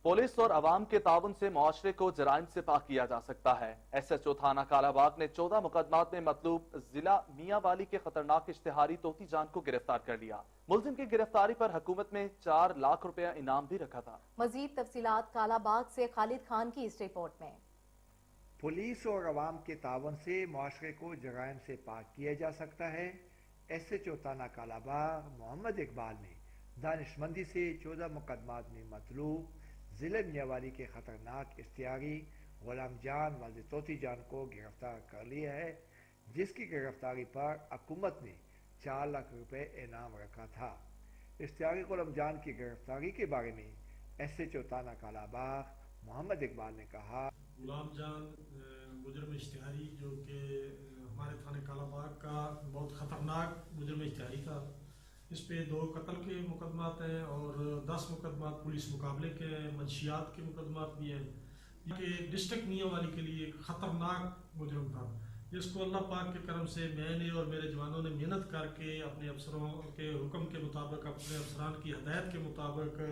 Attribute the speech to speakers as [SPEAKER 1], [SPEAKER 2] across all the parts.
[SPEAKER 1] Police और अवाम के ताउन से मुआशरे को जराइम से पाक किया जा सकता है। SHO थाना कालाबाग ने 14 मुकदमात में मतलूब जिला मियांवाली के खतरनाक इश्तिहारी तोती जान को गिरफ्तार कर लिया। मुलजिम की गिरफ्तारी पर हुकूमत में 4 लाख रुपया इनाम भी रखा था।
[SPEAKER 2] मजीद तफसीलात कालाबाग से खालिद खान की इस रिपोर्ट में।
[SPEAKER 3] पुलिस और अवाम के तावन से मुआशरे को जराइम से पाक किया जा सकता है। SHO थाना कालाबाग मोहम्मद इकबाल ने दानिशमंदी से 14 मुकदमात में मतलूब जिले मियांवाली के खतरनाक इश्तिहारी गुलाम जान वालिद तोती जान को गिरफ्तार कर लिया है, जिसकी गिरफ्तारी पर हुकूमत ने 4 लाख रुपए इनाम रखा था। इश्तिहारी गुलाम जान की गिरफ्तारी के बारे में SHO थाना कालाबाग मोहम्मद इकबाल ने कहा,
[SPEAKER 4] गुलाम जान मुजरिम इश्तिहारी जो कि हमारे थाने कालाबाग का बहुत ख़तरनाक मुजरिम इश्तिहारी था। इस पे 2 कत्ल के मुकदमात हैं और 10 मुकदमात पुलिस मुकाबले के मंशियात के मुकदमात भी हैं। ये डिस्ट्रिक्ट मियांवाली के लिए एक ख़तरनाक मुजरिम था, जिसको अल्लाह पाक के करम से मैंने और मेरे जवानों ने मेहनत करके अपने अफसरों के हुक्म के मुताबिक, अपने अफसरान की हदायत के मुताबिक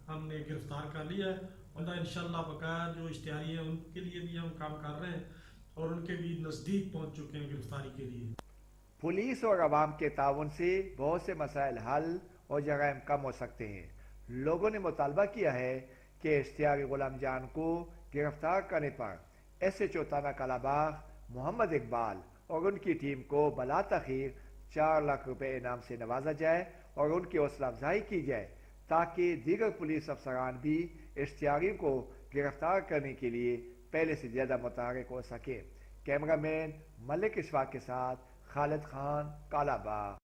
[SPEAKER 4] हमने गिरफ्तार कर लिया है। और इंशाअल्लाह बकाया जो इश्तिहारी हैं उनके लिए भी हम काम कर रहे हैं और उनके भी नज़दीक पहुँच चुके हैं गिरफ्तारी के लिए।
[SPEAKER 3] पुलिस और अवाम के ताउन से बहुत से मसाइल हल और जराइम कम हो सकते हैं। लोगों ने मुतालबा किया है कि इश्तिहारी गुलाम जान को गिरफ्तार करने पर SHO थाना कालाबाग मोहम्मद इकबाल और उनकी टीम को बला तखीर 4 लाख रुपए इनाम से नवाजा जाए और उनकी हौसला अफजाई की जाए, ताकि दीगर पुलिस अफसरान भी इश्तिहारी को गिरफ्तार करने के लिए पहले से ज़्यादा मुतहर्रिक हो सके। कैमरामैन मलिक इशफाक के साथ खालिद खान, कालाबाग।